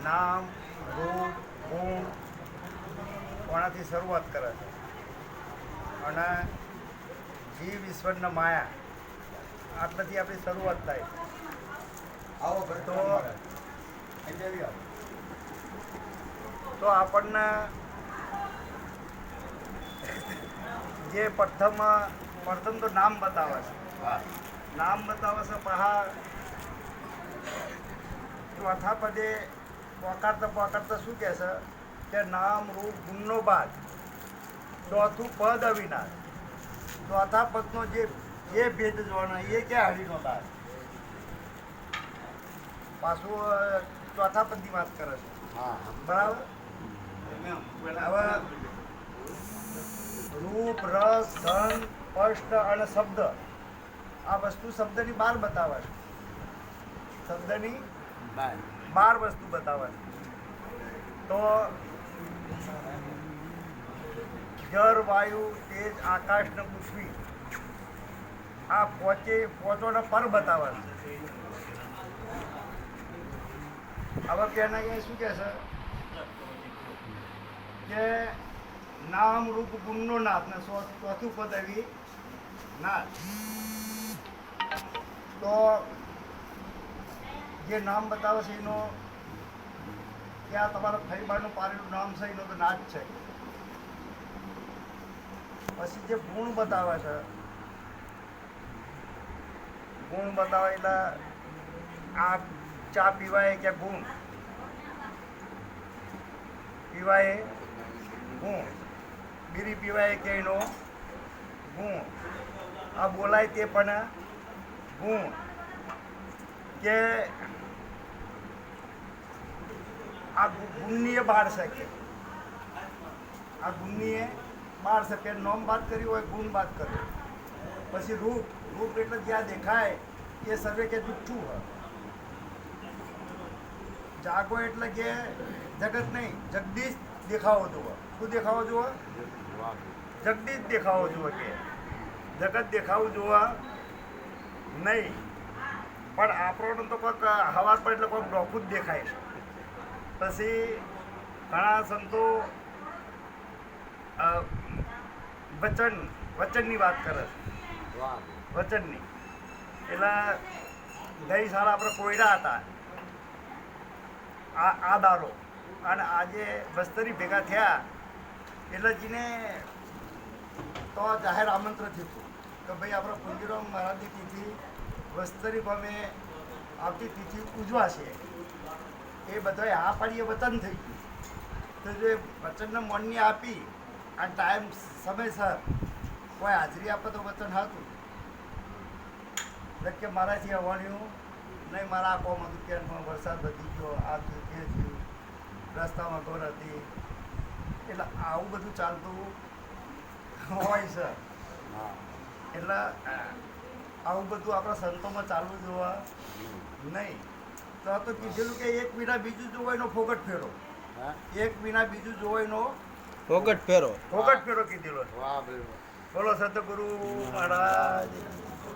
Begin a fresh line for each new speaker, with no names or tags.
નામ, રૂપ, ગુણ કોણાથી શરૂઆત કરે છે અને જીવ ઈશ્વરના માયા આટલાથી આપણી શરૂઆત થાય. તો આપણને જે પ્રથમ તો નામ બતાવે છે. નામ બતાવે છે. ચોથા પદે પોકારતા શું કહે છે કે નામ રૂપ ગુણનો બાદ ચોથું પદ અવિનાશ. ચોથા પદનો જે ભેદ જોવાનો એ ક્યાં હરીનો બાદ પાછું ચોથા પદની વાત કરે છે. બરાબર. હવે રૂપ, રસ, ગંધ, સ્પષ્ટ અને શબ્દ આ વસ્તુ શબ્દની બહાર બતાવે છે. શબ્દની બાર વસ્તુ બતાવે છે. તો જળ, વાયુ, તેજ, આકાશ ને પૃથ્વી આ પોચોને પર બતાવે છે. હવે કહેના કે શું કહે છે કે નામ રૂપ ગુણનો નાથ ને ચોથું પદ આવી નાથ. તો જે નામ બતાવે છે એનો કે આ તમારા ફરીબારનું પારેલું નામ છે એનો તો નાચ છે. પછી જે ગુણ બતાવે છે, ગુણ બતાવે એટલે આ ચા પીવાય કે ગુણ પીવાય, ગુણ બીડી પીવાય કે એનો ગુણ, આ બોલાય તે પણ ગુણ, કે આ ગુણની બહાર શકે, આ ગુણની બહાર શકે. નોમ બાદ કર્યું હોય, ગુણ બાદ કર્યો. પછી રૂપ, રૂપ એટલે જ્યાં દેખાય એ સર્વે કે જુઠ્ઠું હોય. જાગો એટલે કે જગત નહીં, જગદીશ દેખાવો જુઓ. શું દેખાવો જુઓ? જગદીશ દેખાવો જુઓ. કે જગત દેખાવું જોવા નહીં, પણ આપણને તો કોઈક હવા પર એટલે કોઈક ડોકું જ દેખાય છે. પછી ઘણા સંતો વચનની વાત કરે છે. વચનની એટલે ગઈ સારા આપણે કોયડા હતા આ દારો, અને આજે બસ્તરી ભેગા થયા એટલે જીને તો જાહેર આમંત્રણ થયું કે ભાઈ આપણા પુંજીરામ મહારાજની તિથિ વસ્તરી પામે આવતી તિથિ ઉજવાશે. એ બધાએ આ પાડીએ વચન થઈ ગયું. તો જે વચનને મોનની આપી અને ટાઈમ સમયસર કોઈ હાજરી આપે તો વચન હતું કે મારાથી આવવાનું નહીં, મારા આ કોમ હતું કે વરસાદ વધી ગયો, આ થયું તે થયું, રસ્તામાં ઘર હતી. એટલે આવું બધું ચાલતું હોય છે. એટલે આવું બધું આપણા સંતોમાં ચાલવું જોવા નહીં. તો કીધેલું કે એક વિના બીજું જોવાયનો ફોગટ ફેરો, એક વિના બીજું જોવાયનો ફોગટ ફેરો કીધેલો. બોલો સતગુરુ મહારાજ.